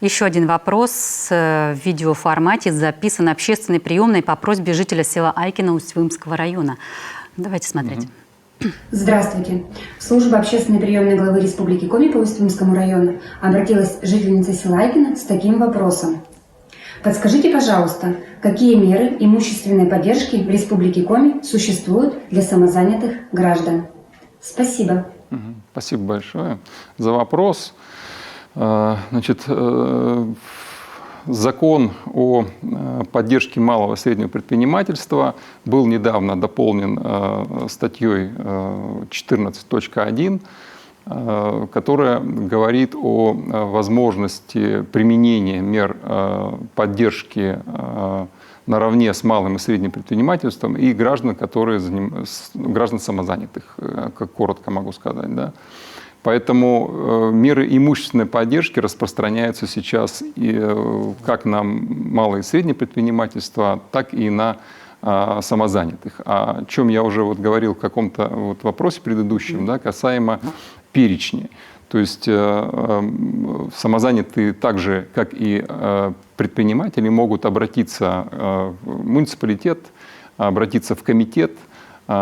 Еще один вопрос в видеоформате. Записан общественной приемной по просьбе жителя села Айкино Усть-Вымского района. Давайте смотреть. Здравствуйте. Служба общественной приемной главы Республики Коми по Усть-Вымскому району обратилась жительница села Айкино с таким вопросом. Подскажите, пожалуйста, какие меры имущественной поддержки в Республике Коми существуют для самозанятых граждан? Спасибо. Спасибо большое за вопрос. Значит, закон о поддержке малого и среднего предпринимательства был недавно дополнен статьей 14.1, которая говорит о возможности применения мер поддержки наравне с малым и средним предпринимательством и граждан, граждан самозанятых, как коротко могу сказать. Да. Поэтому меры имущественной поддержки распространяются сейчас как на малое и среднее предпринимательство, так и на самозанятых. О чем я уже говорил в каком-то вопросе предыдущем, да, касаемо перечня. То есть самозанятые так же, как и предприниматели, могут обратиться в муниципалитет, обратиться в комитет за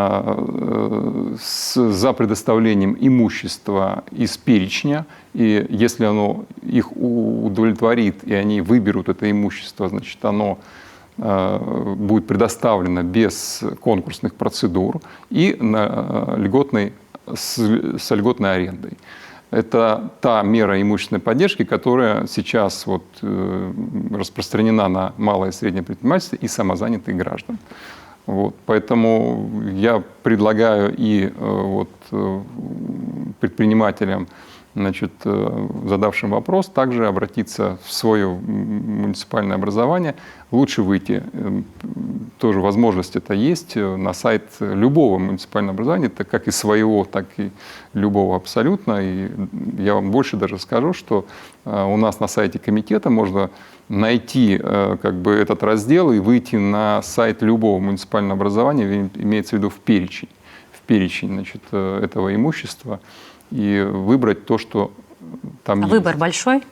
предоставлением имущества из перечня. И если оно их удовлетворит, и они выберут это имущество, значит, оно будет предоставлено без конкурсных процедур и с льготной арендой. Это та мера имущественной поддержки, которая сейчас распространена на малое и среднее предпринимательство и самозанятых граждан. Поэтому я предлагаю и предпринимателям, значит, задавшим вопрос, также обратиться в свое муниципальное образование. Лучше выйти, тоже возможность это есть, на сайт любого муниципального образования, это как и своего, так и любого абсолютно. И я вам больше даже скажу, что у нас на сайте комитета можно найти этот раздел и выйти на сайт любого муниципального образования, имеется в виду в перечень значит, этого имущества, и выбрать то, что там есть. Выбор большой?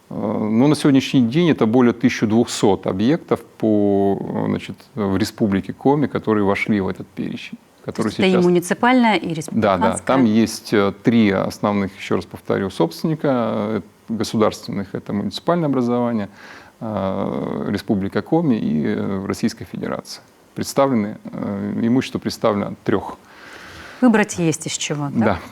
На сегодняшний день это более 1200 объектов в Республике Коми, которые вошли в этот перечень. Это и муниципальная, и республиканская? Да, там есть 3 основных, еще раз повторю, собственника государственных. Это муниципальное образование, Республика Коми и Российская Федерация. Имущество представлено от 3. Выбрать есть из чего, да? Да,